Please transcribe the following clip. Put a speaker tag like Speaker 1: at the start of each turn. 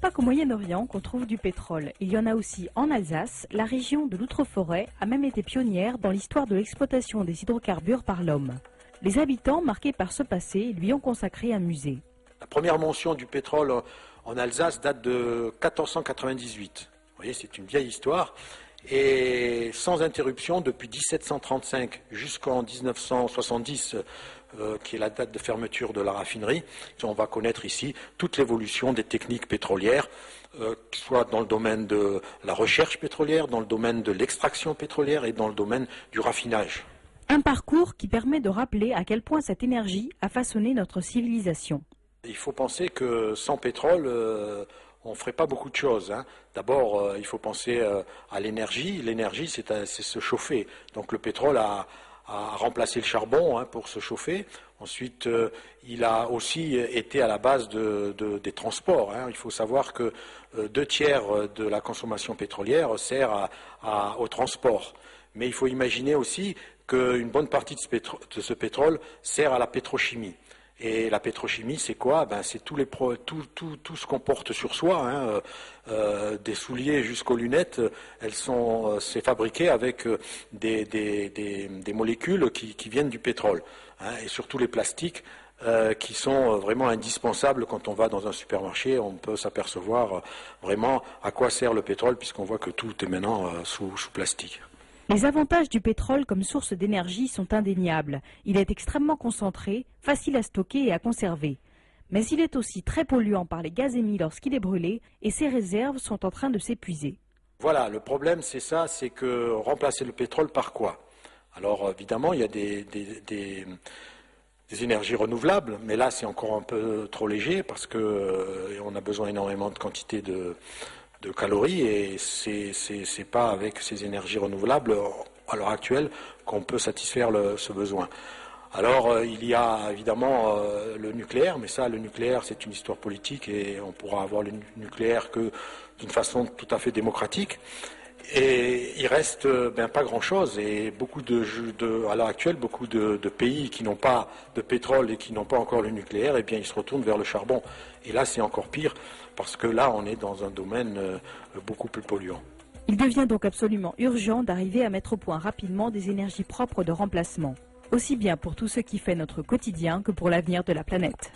Speaker 1: pas qu'au Moyen-Orient qu'on trouve du pétrole. Il y en a aussi en Alsace. La région de l'Outre-Forêt a même été pionnière dans l'histoire de l'exploitation des hydrocarbures par l'homme. Les habitants, marqués par ce passé, lui ont consacré un musée.
Speaker 2: La première mention du pétrole en Alsace date de 1498. Vous voyez, c'est une vieille histoire. Et sans interruption, depuis 1735 jusqu'en 1970, qui est la date de fermeture de la raffinerie, on va connaître ici toute l'évolution des techniques pétrolières, soit dans le domaine de la recherche pétrolière, dans le domaine de l'extraction pétrolière et dans le domaine du raffinage.
Speaker 1: Un parcours qui permet de rappeler à quel point cette énergie a façonné notre civilisation.
Speaker 2: Il faut penser que sans pétrole, on ne ferait pas beaucoup de choses. D'abord, il faut penser à l'énergie. L'énergie, c'est se chauffer. Donc le pétrole a remplacé le charbon pour se chauffer. Ensuite, il a aussi été à la base des transports. Il faut savoir que 2/3 de la consommation pétrolière sert au transport. Mais il faut imaginer aussi qu'une bonne partie de ce pétrole sert à la pétrochimie. Et la pétrochimie, c'est quoi? C'est tout ce qu'on porte sur soi, des souliers jusqu'aux lunettes. C'est fabriqué avec des molécules qui viennent du pétrole, et surtout les plastiques qui sont vraiment indispensables quand on va dans un supermarché. On peut s'apercevoir vraiment à quoi sert le pétrole, puisqu'on voit que tout est maintenant sous plastique.
Speaker 1: Les avantages du pétrole comme source d'énergie sont indéniables. Il est extrêmement concentré, facile à stocker et à conserver. Mais il est aussi très polluant par les gaz émis lorsqu'il est brûlé et ses réserves sont en train de s'épuiser.
Speaker 2: Voilà, le problème c'est ça, c'est que remplacer le pétrole par quoi? Alors évidemment, il y a des énergies renouvelables, mais là c'est encore un peu trop léger parce qu'on a besoin énormément de quantité de calories et c'est pas avec ces énergies renouvelables à l'heure actuelle qu'on peut satisfaire ce besoin. Alors il y a évidemment le nucléaire, mais ça le nucléaire c'est une histoire politique et on pourra avoir le nucléaire que d'une façon tout à fait démocratique. Et il reste pas grand-chose et à l'heure actuelle, beaucoup de pays qui n'ont pas de pétrole et qui n'ont pas encore le nucléaire, eh bien ils se retournent vers le charbon. Et là, c'est encore pire parce que là, on est dans un domaine beaucoup plus polluant.
Speaker 1: Il devient donc absolument urgent d'arriver à mettre au point rapidement des énergies propres de remplacement, aussi bien pour tout ce qui fait notre quotidien que pour l'avenir de la planète.